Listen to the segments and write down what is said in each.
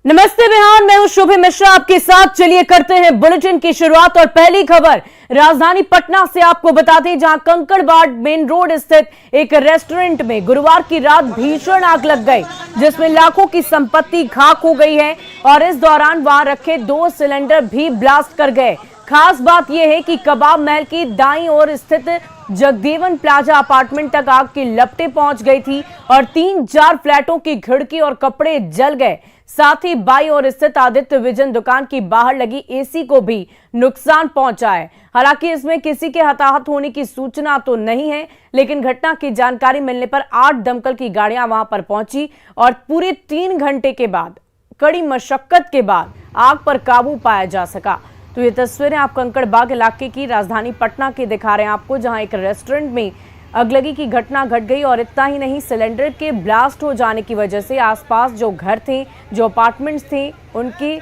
नमस्ते बिहार, मैं हूं शुभ मिश्रा आपके साथ। चलिए करते हैं बुलेटिन की शुरुआत और पहली खबर राजधानी पटना से आपको बता दें, जहां कंकड़बाग मेन रोड स्थित एक रेस्टोरेंट में गुरुवार की रात भीषण आग लग गई, जिसमें लाखों की संपत्ति खाक हो गई है और इस दौरान वहां रखे 2 सिलेंडर भी ब्लास्ट कर गए। खास बात यह है कि कबाब महल की दाईं ओर स्थित जगदेवन प्लाजा अपार्टमेंट तक आग की लपटें पहुंच गई थी और 3-4 फ्लैटों की खिड़की और कपड़े जल गए। साथ ही बाईं ओर स्थित आदित्य विजन दुकान की बाहर लगी एसी को भी नुकसान पहुंचा है। हालांकि इसमें किसी के हताहत होने की सूचना तो नहीं है, लेकिन घटना की जानकारी मिलने पर 8 दमकल की गाड़ियां वहां पर पहुंची और पूरे 3 घंटे के बाद कड़ी मशक्कत के बाद आग पर काबू पाया जा सका। तो ये तस्वीरें आप कंकड़बाग इलाके की राजधानी पटना की दिखा रहे हैं आपको, जहां एक रेस्टोरेंट में अगलगी की घटना घट गई और इतना ही नहीं, सिलेंडर के ब्लास्ट हो जाने की वजह से आसपास जो घर थे, जो अपार्टमेंट्स थे, उनकी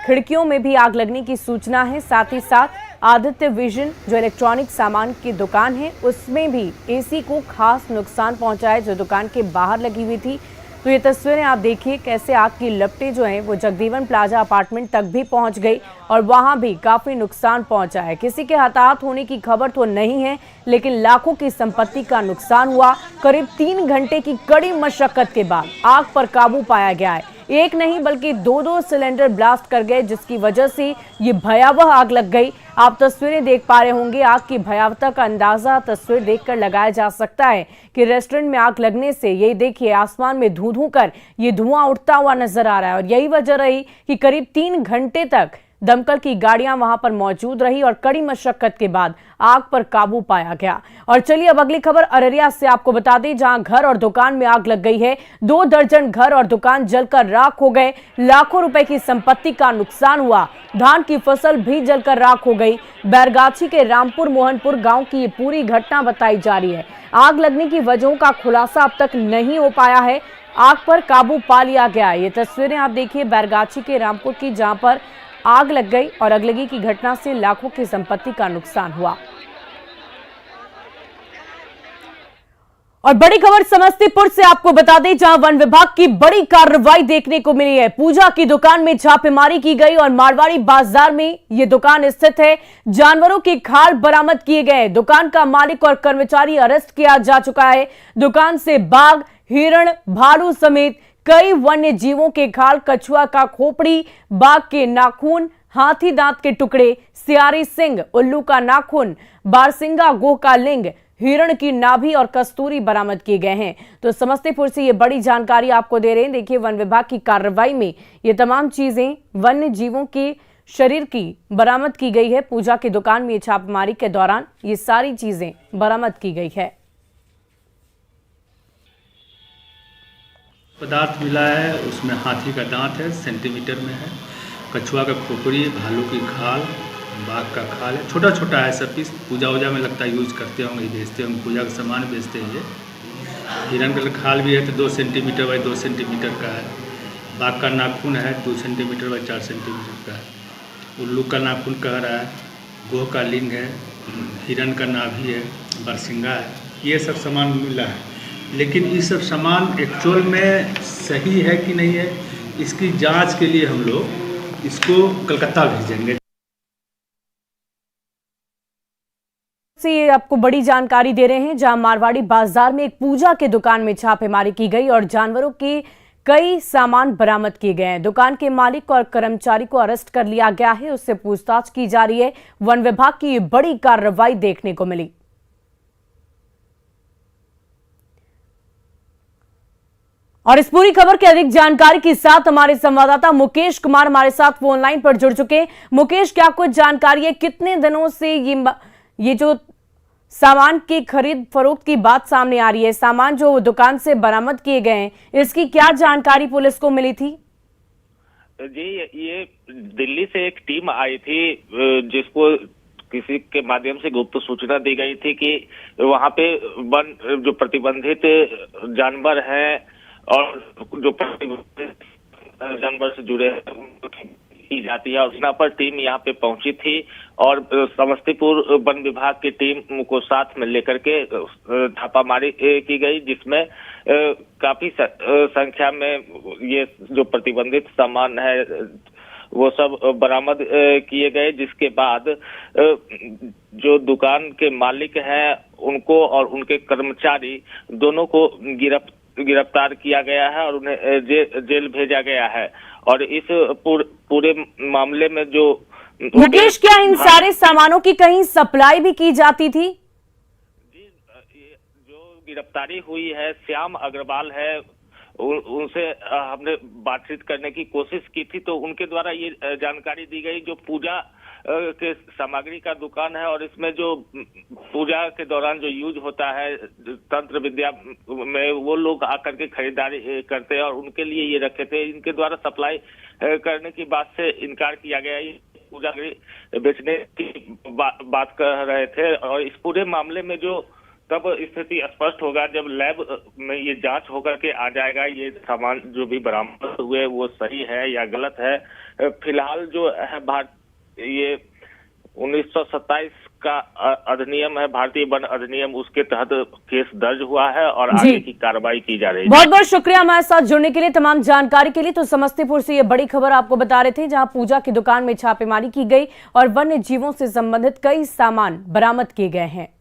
खिड़कियों में भी आग लगने की सूचना है। साथ ही साथ आदित्य विजन जो इलेक्ट्रॉनिक सामान की दुकान है, उसमें भी एसी को खास नुकसान पहुंचा है, जो दुकान के बाहर लगी हुई थी। तो ये तस्वीरें आप देखिए कैसे आग की लपटें जो हैं वो जगदेवन प्लाजा अपार्टमेंट तक भी पहुंच गई और वहां भी काफी नुकसान पहुंचा है। किसी के हताहत होने की खबर तो नहीं है, लेकिन लाखों की संपत्ति का नुकसान हुआ। करीब 3 घंटे की कड़ी मशक्कत के बाद आग पर काबू पाया गया है। एक नहीं बल्कि 2-2 सिलेंडर ब्लास्ट कर गए, जिसकी वजह से ये भयावह आग लग गई। आप तस्वीरें देख पा रहे होंगे, आग की भयावहता का अंदाजा तस्वीर देखकर लगाया जा सकता है कि रेस्टोरेंट में आग लगने से यही देखिए आसमान में धू धू कर ये धुआं उठता हुआ नजर आ रहा है और यही वजह रही कि करीब 3 घंटे तक दमकल की गाड़ियां वहां पर मौजूद रही और कड़ी मशक्कत के बाद आग पर काबू पाया गया। और चलिए अब अगली खबर अररिया से आपको बता दें, जहां घर और दुकान में आग लग गई है। 2 दर्जन घर और दुकान जलकर राख हो गए। लाखों रुपए की संपत्ति का नुकसान हुआ। धान की फसल भी जलकर राख हो गई। बैरगाछी के रामपुर मोहनपुर गांव की ये पूरी घटना बताई जा रही है। आग लगने की वजहों का खुलासा अब तक नहीं हो पाया है। आग पर काबू पा लिया गया। ये तस्वीरें आप देखिए बैरगाछी के रामपुर की, जहां पर आग लग गई और अगलगी की घटना से लाखों की संपत्ति का नुकसान हुआ। और बड़ी खबर समस्तीपुर से आपको बता दें, जहां वन विभाग की बड़ी कार्रवाई देखने को मिली है। पूजा की दुकान में छापेमारी की गई और मारवाड़ी बाजार में यह दुकान स्थित है। जानवरों के खाल बरामद किए गए। दुकान का मालिक और कर्मचारी अरेस्ट किया जा चुका है। दुकान से बाघ, हिरण, भालू समेत कई वन्य जीवों के खाल, कछुआ का खोपड़ी, बाघ के नाखून, हाथी दांत के टुकड़े, सियारी सिंह, उल्लू का नाखून, बारसिंगा गोह का लिंग, हिरण की नाभि और कस्तूरी बरामद किए गए हैं। तो समस्तीपुर से ये बड़ी जानकारी आपको दे रहे हैं। देखिए वन विभाग की कार्रवाई में ये तमाम चीजें वन्य जीवों के शरीर की बरामद की गई है। पूजा की दुकान में छापेमारी के दौरान ये सारी चीजें बरामद की गई है। पदार्थ मिला है, उसमें हाथी का दांत है, सेंटीमीटर में है, कछुआ का खोपड़ी, भालू की खाल, बाघ का खाल है। छोटा छोटा है सब पीस। पूजा वूजा में लगता है यूज करते होंगे, बेचते होंगे, पूजा का सामान बेचते हैं ये। हिरण का खाल भी है तो 2 सेंटीमीटर बाई 2 सेंटीमीटर का है। बाघ का नाखून है 2 सेंटीमीटर बाई 4 सेंटीमीटर का है। उल्लू का नाखून कह रहा है, गोह का लिंग है, हिरण का नाभि है, बरसिंगा है। ये सब सामान मिला है, लेकिन ये सब सामान एक्चुअल में सही है कि नहीं है, इसकी जांच के लिए हम लोग इसको कलकत्ता भेजेंगे। से आपको बड़ी जानकारी दे रहे हैं, जहां मारवाड़ी बाजार में एक पूजा की दुकान में छापेमारी की गई और जानवरों के कई सामान बरामद किए गए हैं। दुकान के मालिक और कर्मचारी को अरेस्ट कर लिया गया है, उससे पूछताछ की जा रही है। वन विभाग की ये बड़ी कार्रवाई देखने को मिली। और इस पूरी खबर की अधिक जानकारी के साथ हमारे संवाददाता मुकेश कुमार हमारे साथ फोन लाइन पर जुड़ चुके हैं। मुकेश, क्या कुछ जानकारी है, कितने दिनों से ये जो सामान की खरीद फरोख्त की बात सामने आ रही है, सामान जो दुकान से बरामद किए गए हैं, इसकी क्या जानकारी पुलिस को मिली थी? जी, ये दिल्ली से एक टीम आई थी, जिसको किसी के माध्यम से गुप्त सूचना दी गई थी कि वहां पे वन जो प्रतिबंधित जानवर हैं और जो जानवर से जुड़े की जाती है। और सूचना पर टीम यहाँ पे पहुंची थी और समस्तीपुर वन विभाग की टीम को साथ में लेकर के छापामारी की गई, जिसमें काफी संख्या में ये जो प्रतिबंधित सामान है वो सब बरामद किए गए, जिसके बाद जो दुकान के मालिक हैं उनको और उनके कर्मचारी दोनों को गिरफ्तार किया गया है और उन्हें जेल भेजा गया है। और इस पूरे मामले में जो मुकेश, क्या इन सारे सामानों की कहीं सप्लाई भी की जाती थी? जी, जो गिरफ्तारी हुई है श्याम अग्रवाल है, उनसे हमने बातचीत करने की कोशिश की थी, तो उनके द्वारा ये जानकारी दी गई जो पूजा के सामग्री का दुकान है और इसमें जो पूजा के दौरान जो यूज होता है तंत्र विद्या में, वो लोग आकर के खरीदारी करते हैं और उनके लिए ये रखे थे। इनके द्वारा सप्लाई करने की बात से इनकार किया गया। ये पूजा बेचने की बात कर रहे थे और इस पूरे मामले में जो तब स्थिति स्पष्ट होगा जब लैब में ये जांच होकर के आ जाएगा ये सामान जो भी बरामद हुए वो सही है या गलत है। फिलहाल जो है ये 1927 का अधिनियम है, भारतीय वन अधिनियम, उसके तहत केस दर्ज हुआ है और आगे की कार्रवाई की जा रही है। बहुत बहुत शुक्रिया हमारे साथ जुड़ने के लिए, तमाम जानकारी के लिए। तो समस्तीपुर से ये बड़ी खबर आपको बता रहे थे, जहां पूजा की दुकान में छापेमारी की गई और वन्य जीवों से संबंधित कई सामान बरामद किए गए हैं।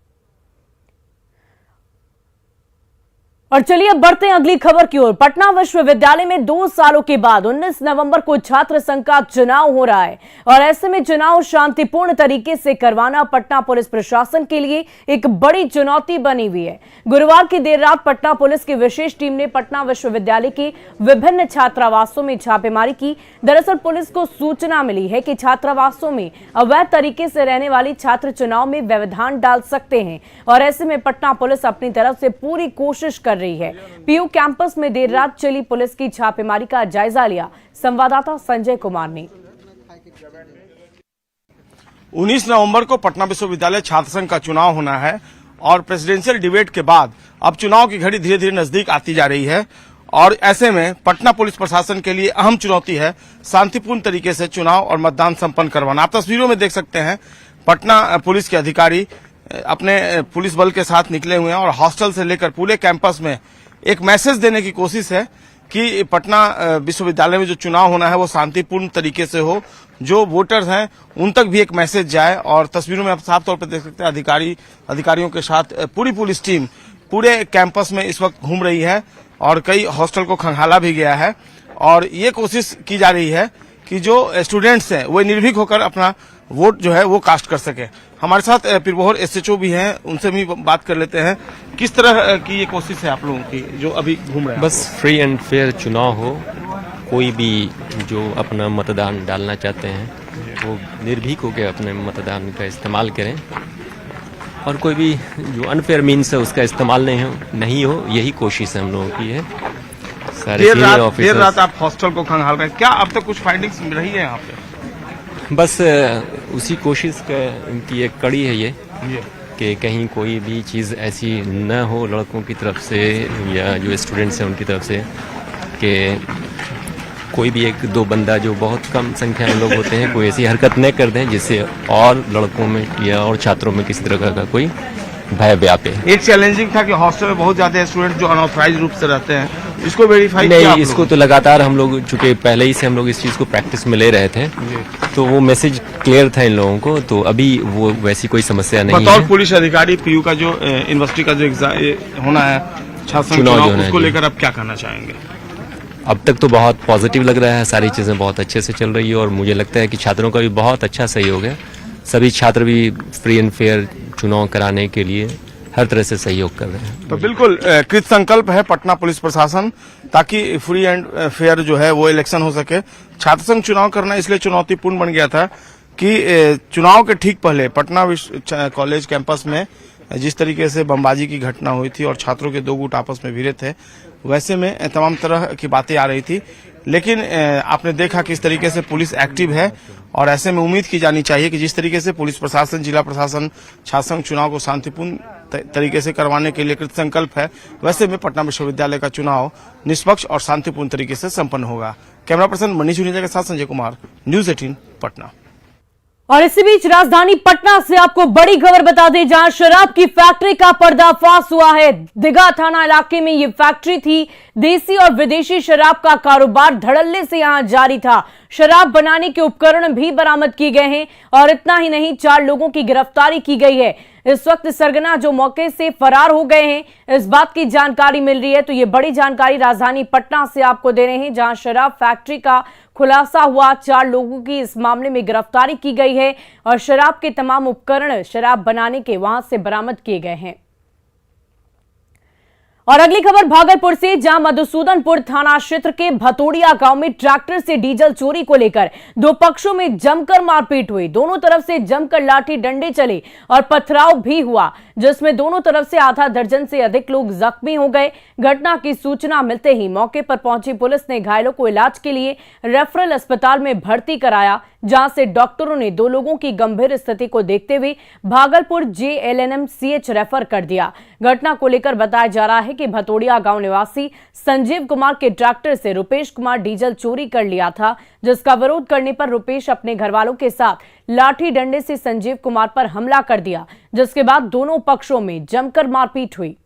और चलिए अब बढ़ते हैं अगली खबर की ओर। पटना विश्वविद्यालय में 2 सालों के बाद 19 नवंबर को छात्र संघ का चुनाव हो रहा है और ऐसे में चुनाव शांतिपूर्ण तरीके से करवाना पटना पुलिस प्रशासन के लिए एक बड़ी चुनौती बनी हुई है। गुरुवार की देर रात पटना पुलिस की विशेष टीम ने पटना विश्वविद्यालय के विभिन्न छात्रावासों में छापेमारी की। दरअसल पुलिस को सूचना मिली है कि छात्रावासों में अवैध तरीके से रहने वाली छात्र चुनाव में व्यवधान डाल सकते हैं और ऐसे में पटना पुलिस अपनी तरफ से पूरी कोशिश कर रही है। पीयू कैंपस में देर रात चली पुलिस की छापेमारी का जायजा लिया संवाददाता संजय कुमार ने। 19 नवंबर को पटना विश्वविद्यालय छात्र संघ का चुनाव होना है और प्रेसिडेंशियल डिबेट के बाद अब चुनाव की घड़ी धीरे धीरे नजदीक आती जा रही है और ऐसे में पटना पुलिस प्रशासन के लिए अहम चुनौती है शांतिपूर्ण तरीके से चुनाव और मतदान संपन्न करवाना। आप तस्वीरों में देख सकते हैं पटना पुलिस के अधिकारी अपने पुलिस बल के साथ निकले हुए हैं और हॉस्टल से लेकर पूरे कैंपस में एक मैसेज देने की कोशिश है कि पटना विश्वविद्यालय में जो चुनाव होना है वो शांतिपूर्ण तरीके से हो, जो वोटर्स हैं उन तक भी एक मैसेज जाए। और तस्वीरों में आप साफ तौर पर देख सकते हैं अधिकारियों के साथ पूरी पुलिस टीम पूरे कैंपस में इस वक्त घूम रही है और कई हॉस्टल को खंगाला भी गया है और ये कोशिश की जा रही है कि जो स्टूडेंट्स हैं वो निर्भीक होकर अपना वोट जो है वो कास्ट कर सके। हमारे साथ पिरबोहर एसएचओ भी हैं, उनसे भी बात कर लेते हैं। किस तरह की ये कोशिश है आप लोगों की जो अभी घूम रहे हैं? बस फ्री एंड फेयर चुनाव हो, कोई भी जो अपना मतदान डालना चाहते हैं वो निर्भीक होकर अपने मतदान का इस्तेमाल करें और कोई भी जो अनफेयर मीन्स है उसका इस्तेमाल नहीं हो, यही कोशिश हम लोगों की है। सारे देर रात आप हॉस्टल को खंगाल रहे हैं, क्या अब तक कुछ फाइंडिंग्स रही है यहाँ पे? बस उसी कोशिश की एक कड़ी है ये कि कहीं कोई भी चीज़ ऐसी न हो लड़कों की तरफ से या जो स्टूडेंट्स हैं उनकी तरफ से कि कोई भी 1-2 बंदा जो बहुत कम संख्या में लोग होते हैं कोई ऐसी हरकत न कर दें जिससे और लड़कों में या और छात्रों में किसी तरह का कोई भय व्यापे। एक चैलेंजिंग था कि हॉस्टल में बहुत ज्यादा स्टूडेंट जो अनऑथराइज्ड रूप से रहते हैं, इसको वेरीफाई नहीं, इसको तो लगातार हम लोग चूंकि पहले ही से हम लोग इस चीज़ को प्रैक्टिस में ले रहे थे तो वो मैसेज क्लियर था इन लोगों को, तो अभी वो वैसी कोई समस्या नहीं है। बतौर पुलिस अधिकारी पीयू का जो यूनिवर्सिटी का जो एग्जाम होना है छात्र चुनाव, उसको लेकर आप क्या कहना चाहेंगे? अब तक तो बहुत पॉजिटिव लग रहा है, सारी चीज़ें बहुत अच्छे से चल रही है और मुझे लगता है कि छात्रों का भी बहुत अच्छा सहयोग है। सभी छात्र भी फ्री एंड फेयर चुनाव कराने के लिए हर तरह से सहयोग कर रहे हैं। तो बिल्कुल कृत संकल्प है पटना पुलिस प्रशासन ताकि फ्री एंड फेयर जो है वो इलेक्शन हो सके। छात्र संघ चुनाव करना इसलिए चुनौतीपूर्ण बन गया था कि चुनाव के ठीक पहले पटना कॉलेज कैंपस में जिस तरीके से बमबाजी की घटना हुई थी और छात्रों के 2 गुट आपस में भिड़े थे, वैसे में तमाम तरह की बातें आ रही थी। लेकिन आपने देखा किस तरीके से पुलिस एक्टिव है और ऐसे में उम्मीद की जानी चाहिए कि जिस तरीके से पुलिस प्रशासन, जिला प्रशासन छात्र संघ चुनाव को शांतिपूर्ण तरीके से करवाने के लिए कृत संकल्प है, वैसे में पटना विश्वविद्यालय का चुनाव निष्पक्ष और शांतिपूर्ण तरीके से संपन्न होगा। कैमरा पर्सन मनीष जुनेजा के साथ संजय कुमार, न्यूज 18 पटना। और इसी बीच राजधानी पटना से आपको बड़ी खबर बता दें, जहां शराब की फैक्ट्री का पर्दाफाश हुआ है। दीघा थाना इलाके में ये फैक्ट्री थी। देसी और विदेशी शराब का कारोबार धड़ल्ले से यहां जारी था। शराब बनाने के उपकरण भी बरामद किए गए हैं और इतना ही नहीं, 4 लोगों की गिरफ्तारी की गई है। इस वक्त सरगना जो मौके से फरार हो गए हैं, इस बात की जानकारी मिल रही है। तो ये बड़ी जानकारी राजधानी पटना से आपको दे रहे हैं, जहां शराब फैक्ट्री का खुलासा हुआ। 4 लोगों की इस मामले में गिरफ्तारी की गई है और शराब के तमाम उपकरण शराब बनाने के वहां से बरामद किए गए हैं। और अगली खबर भागलपुर से, जहां मधुसूदनपुर थाना क्षेत्र के भतोड़िया गांव में ट्रैक्टर से डीजल चोरी को लेकर 2 पक्षों में जमकर मारपीट हुई। दोनों तरफ से जमकर लाठी डंडे चले और पथराव भी हुआ, जिसमें दोनों तरफ से आधा दर्जन से अधिक लोग जख्मी हो गए। घटना की सूचना मिलते ही मौके पर पहुंची पुलिस ने घायलों को इलाज के लिए रेफरल अस्पताल में भर्ती कराया, जहां से डॉक्टरों ने 2 लोगों की गंभीर स्थिति को देखते हुए भागलपुर JLNMCH रेफर कर दिया। घटना को लेकर बताया जा रहा है कि भतोड़िया गांव निवासी संजीव कुमार के ट्रैक्टर से रुपेश कुमार डीजल चोरी कर लिया था, जिसका विरोध करने पर रुपेश अपने घरवालों के साथ लाठी डंडे से संजीव कुमार पर हमला कर दिया, जिसके बाद दोनों पक्षों में जमकर मारपीट हुई।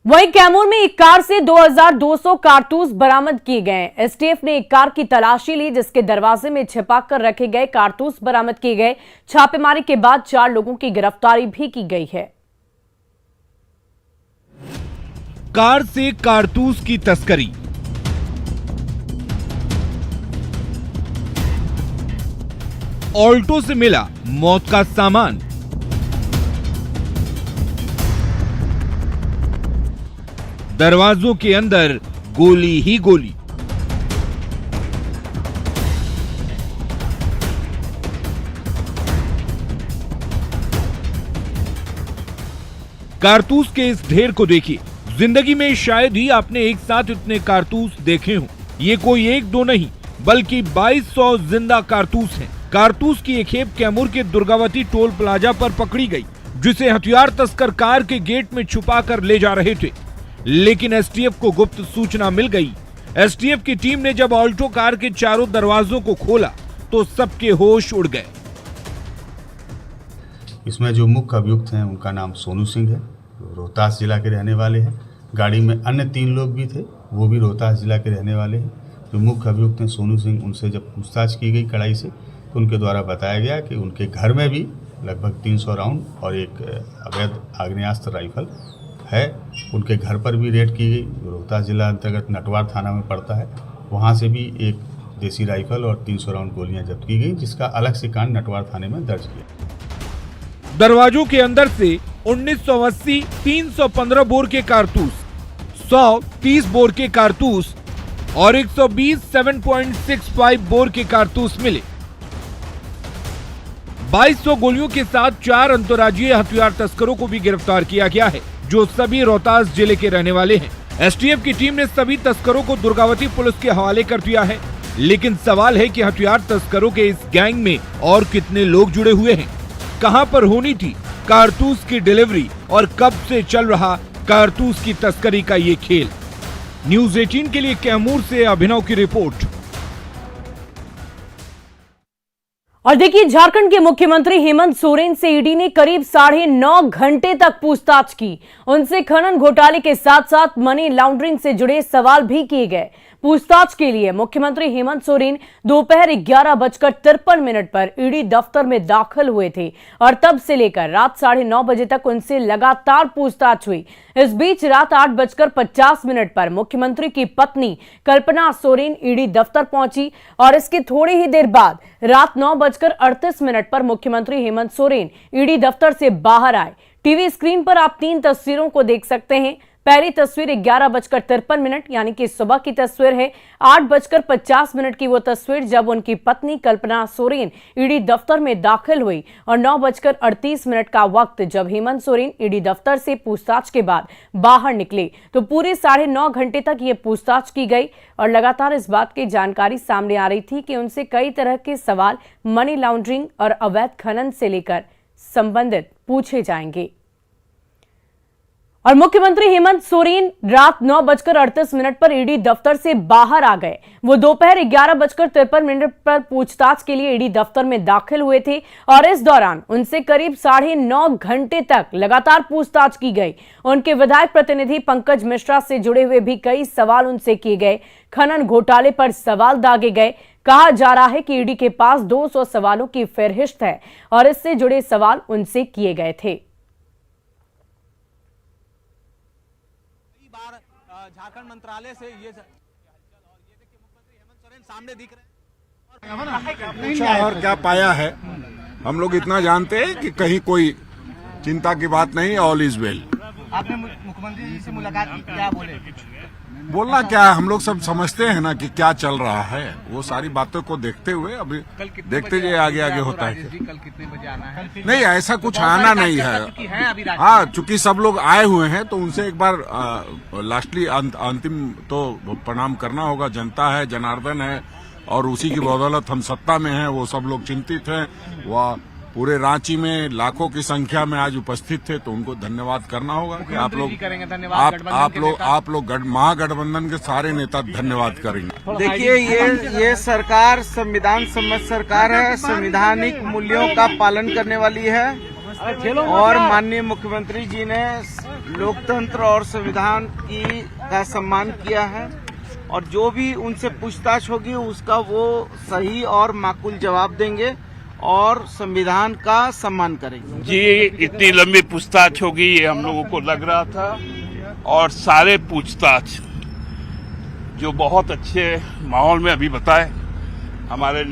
वहीं कैमूर में एक कार से 2200 कारतूस बरामद किए गए। एसटीएफ ने एक कार की तलाशी ली, जिसके दरवाजे में छिपाकर रखे गए कारतूस बरामद किए गए। छापेमारी के बाद 4 लोगों की गिरफ्तारी भी की गई है। कार से कारतूस की तस्करी, ऑल्टो से मिला मौत का सामान, दरवाजों के अंदर गोली ही गोली। कारतूस के इस ढेर को देखिए। जिंदगी में शायद ही आपने एक साथ इतने कारतूस देखे हों। ये कोई 1-2 नहीं, बल्कि 2200 जिंदा कारतूस हैं। कारतूस की एक खेप कैमूर के दुर्गावती टोल प्लाजा पर पकड़ी गई, जिसे हथियार तस्कर कार के गेट में छुपा कर ले जा रहे थे। लेकिन एसटीएफ को गुप्त सूचना मिल गई। एसटीएफ की टीम ने जब ऑल्टो कार के चारों दरवाजों को खोला तो सबके होश उड़ गए। इसमें जो मुख्य अभियुक्त हैं उनका नाम सोनू सिंह है, रोहतास जिला के रहने वाले हैं। गाड़ी में अन्य 3 लोग भी थे, वो भी रोहतास जिला के रहने वाले हैं। जो मुख्य अभियुक्त हैं सोनू सिंह, उनसे जब पूछताछ की गई कड़ाई से, तो उनके द्वारा बताया गया कि उनके घर में भी लगभग 300 राउंड और एक अवैध आग्नेयास्त्र राइफल है। उनके घर पर भी रेड की गई, रोहतास जिला अंतर्गत नटवार थाना में पड़ता है। वहाँ से भी एक देसी राइफल और 300 राउंड गोलियां जब्त की गई, जिसका अलग से कांड नटवार थाने में दर्ज किया। दरवाजों के अंदर से 1980 315 बोर के कारतूस, 100 30 बोर के कारतूस और 120 7.65 बोर के कारतूस मिले। 2200 गोलियों के साथ 4 अंतर्राज्यीय हथियार तस्करों को भी गिरफ्तार किया गया है, जो सभी रोहतास जिले के रहने वाले हैं। एसटीएफ की टीम ने सभी तस्करों को दुर्गावती पुलिस के हवाले कर दिया है। लेकिन सवाल है कि हथियार तस्करों के इस गैंग में और कितने लोग जुड़े हुए हैं, कहां पर होनी थी कारतूस की डिलीवरी और कब से चल रहा कारतूस की तस्करी का ये खेल। न्यूज 18 के लिए कैमूर से अभिनव की रिपोर्ट। और देखिए, झारखंड के मुख्यमंत्री हेमंत सोरेन से ईडी ने करीब 9.5 घंटे तक पूछताछ की। उनसे खनन घोटाले के साथ साथ मनी लॉन्ड्रिंग से जुड़े सवाल भी किए गए। पूछताछ के लिए मुख्यमंत्री हेमंत सोरेन दोपहर 11:53 पर ईडी दफ्तर में दाखिल हुए थे और तब से लेकर रात 9:30 बजे तक उनसे लगातार पूछताछ हुई। इस बीच रात 8:50 पर मुख्यमंत्री की पत्नी कल्पना सोरेन ईडी दफ्तर पहुंची और इसके थोड़ी ही देर बाद रात 9:38 पर मुख्यमंत्री हेमंत सोरेन ईडी दफ्तर से बाहर आए। टीवी स्क्रीन पर आप 3 तस्वीरों को देख सकते हैं। पहली तस्वीर 11:53 यानी कि सुबह की तस्वीर है। 8:50 की वो तस्वीर जब उनकी पत्नी कल्पना सोरेन ईडी दफ्तर में दाखिल हुई और 9:38 का वक्त जब हेमंत सोरेन ईडी दफ्तर से पूछताछ के बाद बाहर निकले तो पूरे 9.5 घंटे तक ये पूछताछ की गई और लगातार इस बात की जानकारी सामने आ रही थी कि उनसे कई तरह के सवाल मनी लॉन्ड्रिंग और अवैध खनन से लेकर संबंधित पूछे जाएंगे। और मुख्यमंत्री हेमंत सोरेन रात 9:38 पर ईडी दफ्तर से बाहर आ गए। वो दोपहर 11:53 पर पूछताछ के लिए ईडी दफ्तर में दाखिल हुए थे और इस दौरान उनसे करीब 9.5 घंटे तक लगातार पूछताछ की गई। उनके विधायक प्रतिनिधि पंकज मिश्रा से जुड़े हुए भी कई सवाल उनसे किए गए। खनन घोटाले पर सवाल दागे गए। कहा जा रहा है कि ईडी के पास 200 सवालों की फहरिस्त है और इससे जुड़े सवाल उनसे किए गए थे। झारखंड मंत्रालय से ये देखिए मुख्यमंत्री हेमंत सोरेन सामने दिख रहे हैं। और क्या पाया है, हम लोग इतना जानते हैं कि कहीं कोई चिंता की बात नहीं, ऑल इज वेल। आपने मुख्यमंत्री जी से मुलाकात की, क्या बोले? बोलना क्या, हम लोग सब समझते हैं ना कि क्या चल रहा है। वो सारी बातों को देखते हुए अभी देखते जाइए आगे आगे होता है। कल कितने बजे आना है? नहीं, ऐसा कुछ आना नहीं है। हाँ, चूंकि सब लोग आए हुए हैं तो उनसे एक बार लास्टली अंतिम तो प्रणाम करना होगा। जनता है, जनार्दन है और उसी की बदौलत हम सत्ता में हैं। वो सब लोग चिंतित हैं। वह पूरे रांची में लाखों की संख्या में आज उपस्थित थे तो उनको धन्यवाद करना होगा कि आप लोग महागठबंधन के सारे नेता धन्यवाद करेंगे। देखिए, ये सरकार संविधान सम्मत सरकार है, संवैधानिक मूल्यों का पालन करने वाली है और माननीय मुख्यमंत्री जी ने लोकतंत्र और संविधान का सम्मान किया है और जो भी उनसे पूछताछ होगी उसका वो सही और माकूल जवाब देंगे और संविधान का सम्मान करेंगे। जी, इतनी लंबी पूछताछ होगी ये हम लोगों को लग रहा था और सारे पूछताछ जो बहुत अच्छे माहौल में अभी बताए हमारे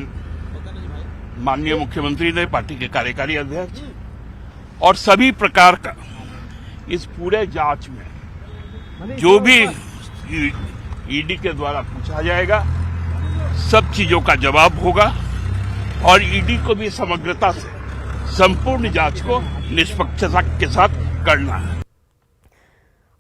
माननीय मुख्यमंत्री ने, पार्टी के कार्यकारी अध्यक्ष, और सभी प्रकार का इस पूरे जांच में जो भी ईडी के द्वारा पूछा जाएगा सब चीजों का जवाब होगा और ईडी को भी समग्रता से संपूर्ण जांच को निष्पक्षता के साथ करना है।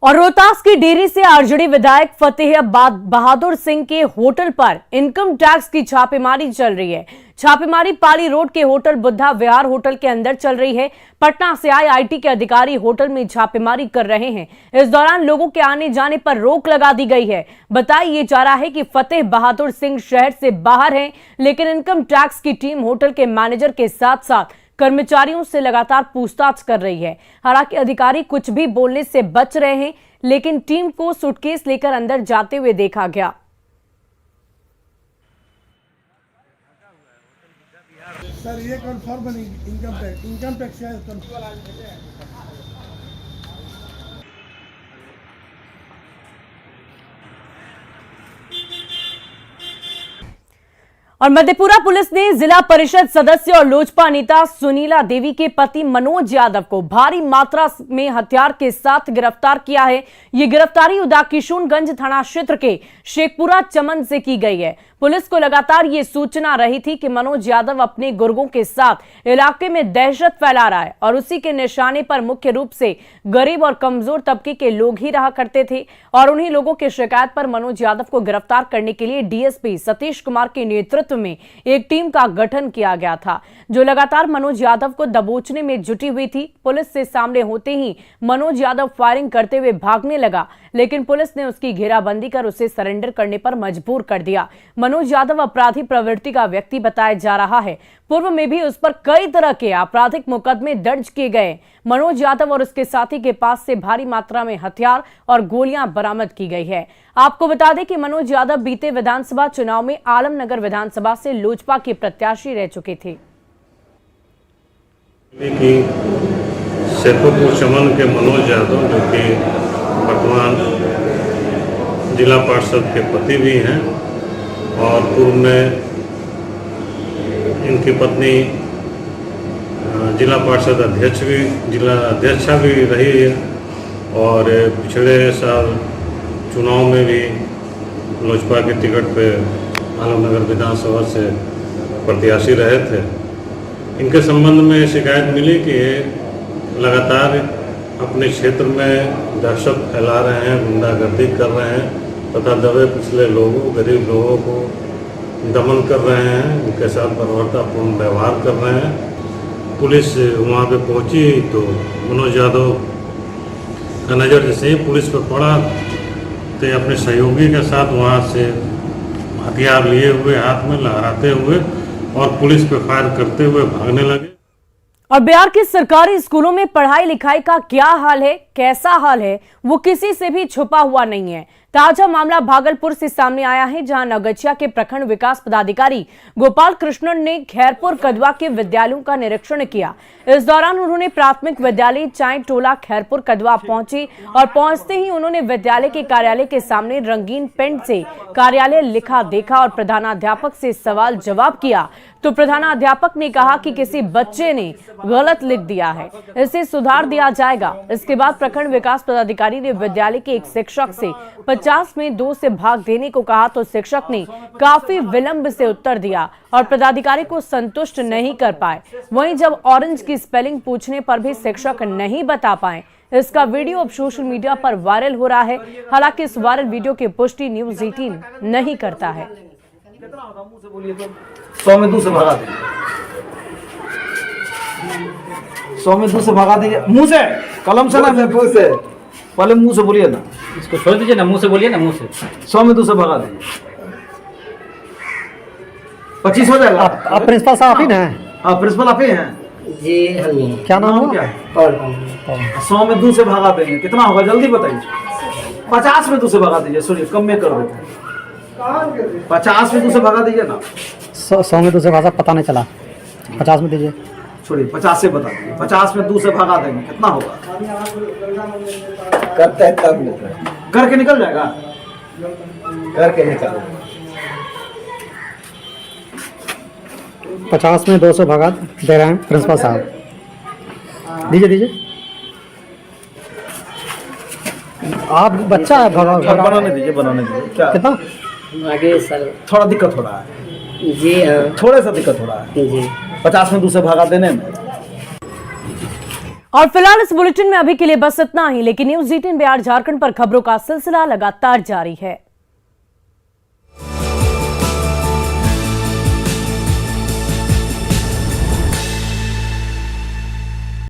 और रोहतास की डेरी से आरजेडी विधायक फतेह बहादुर सिंह के होटल पर इनकम टैक्स की छापेमारी चल रही है। छापेमारी पाली रोड के होटल बुद्धा विहार होटल के अंदर चल रही है। पटना से आए आईटी के अधिकारी होटल में छापेमारी कर रहे हैं। इस दौरान लोगों के आने जाने पर रोक लगा दी गई है। बताया जा रहा है कि फतेह बहादुर सिंह शहर से बाहर हैं, लेकिन इनकम टैक्स की टीम होटल के मैनेजर के साथ साथ कर्मचारियों से लगातार पूछताछ कर रही है। हालांकि अधिकारी कुछ भी बोलने से बच रहे हैं, लेकिन टीम को सूटकेस लेकर अंदर जाते हुए देखा गया। सर, ये कन्फर्म नहीं, इनकम टैक्स है। और मधेपुरा पुलिस ने जिला परिषद सदस्य और लोजपा नेता सुनीला देवी के पति मनोज यादव को भारी मात्रा में हथियार के साथ गिरफ्तार किया है। ये गिरफ्तारी उदाकिशुनगंज थाना क्षेत्र के शेखपुरा चमन से की गई है। पुलिस को लगातार ये सूचना रही थी कि मनोज यादव अपने गुर्गों के साथ इलाके में दहशत फैला रहा है और उसी के निशाने पर मुख्य रूप से गरीब और कमजोर तबके के लोग ही रहा करते थे और उन्हीं लोगों की शिकायत पर मनोज यादव को गिरफ्तार करने के लिए डीएसपी सतीश कुमार के नेतृत्व में एक टीम का गठन किया गया था, जो लगातार मनोज यादव को दबोचने में जुटी हुई थी। पुलिस से सामने होते ही मनोज यादव फायरिंग करते हुए भागने लगा, लेकिन पुलिस ने उसकी घेराबंदी कर उसे सरेंडर करने पर मजबूर कर दिया। मनोज यादव अपराधी प्रवृत्ति का व्यक्ति बताया जा रहा है। पूर्व में भी उस पर कई तरह के आपराधिक मुकदमे दर्ज किए गए। मनोज यादव और उसके साथी के पास से भारी मात्रा में हथियार और गोलियां बरामद की गई है। आपको बता दें कि मनोज यादव बीते विधानसभा चुनाव में आलमनगर विधानसभा से लोजपा के प्रत्याशी रह चुके थे। शेखपुर चमन के मनोज यादव, जो कि वर्तमान जिला पार्षद के पति भी हैं और पूर्व में इनकी पत्नी जिला पार्षद जिला अध्यक्षा भी रही है और पिछले साल चुनाव में भी लोजपा के टिकट पे आलमनगर विधानसभा से प्रत्याशी रहे थे। इनके संबंध में शिकायत मिली कि ये लगातार अपने क्षेत्र में दहशत फैला रहे हैं, गुंडागर्दी कर रहे हैं तथा दबे पिछले लोगों, गरीब लोगों को दमन कर रहे हैं, उनके साथ बर्बरतापूर्ण व्यवहार कर रहे हैं। पुलिस वहाँ पे पहुंची तो मनोज यादव का नज़र जैसे ही पुलिस पर पड़ा तो अपने सहयोगी के साथ वहाँ से हथियार लिए हुए हाथ में लहराते हुए और पुलिस पे फायर करते हुए भागने लगे। और बिहार के सरकारी स्कूलों में पढ़ाई लिखाई का क्या हाल है, कैसा हाल है, वो किसी से भी छुपा हुआ नहीं है। ताजा मामला भागलपुर से सामने आया है, जहां नगचिया के प्रखंड विकास पदाधिकारी गोपाल कृष्णन ने खैरपुर कदवा के विद्यालयों का निरीक्षण किया। इस दौरान उन्होंने प्राथमिक विद्यालय चाय टोला खैरपुर कदवा पहुंचे और पहुंचते ही उन्होंने विद्यालय के कार्यालय के सामने रंगीन पेंट से कार्यालय लिखा देखा और प्रधानाध्यापक से सवाल जवाब किया तो प्रधानाध्यापक ने कहा कि किसी बच्चे ने गलत लिख दिया है, इसे सुधार दिया जाएगा। इसके बाद प्रखंड विकास पदाधिकारी ने विद्यालय के एक शिक्षक से 50 में 2 से भाग देने को कहा तो शिक्षक ने काफी विलंब से उत्तर दिया और पदाधिकारी को संतुष्ट नहीं कर पाए। वहीं जब ऑरेंज की स्पेलिंग पूछने पर भी शिक्षक नहीं बता पाए। इसका वीडियो अब सोशल मीडिया पर वायरल हो रहा है। हालांकि इस वायरल वीडियो की पुष्टि न्यूज़ 18 नहीं करता है। 100 में 2 से भगा देंगे, 100 में 2 से भगा देंगे। मुंह से, कलम से ना, मुंह से, पहले मुंह से बोलिए ना, इसको छोड़ दीजिए ना, मुंह से बोलिए ना, मुंह से। 100 में 2 से भगा देंगे, 25 हो जाएगा। आप प्रिंसिपल साहब ही ना? हाँ, प्रिंसिपल आप ही हैं जी। क्या नाम क्या है? 100 में 2 से भगा देंगे, कितना होगा जल्दी बताइए। 50 में 2 से भगा दीजिए, सुनिए कम में कर देते हैं, 50 में 2 से भगा दीजिए ना। 100 में 2 से भाषा पता नहीं चला, 50 में दीजिए। छोड़िए, 50 से बता दीजिए, 50 में 2 से भगा देंगे, कितना होगा? करते हैं तब करके निकल जाएगा, करके निकल। 50 में 2 से भगा दे रहे हैं प्रिंसिपल साहब, दीजिए दीजिए। आप बच्चा है, बनाने दीजिए, बनाने दीजिए। क्या कितना आगे सर थोड़ा दिक्कत हो रहा है जी? थोड़ा सा दिक्कत हो रहा है जी। 50 में 2 से भगा देने में। और फिलहाल इस बुलेटिन में अभी के लिए बस इतना ही, लेकिन न्यूज़ 18 बिहार झारखंड पर खबरों का सिलसिला लगातार जारी है।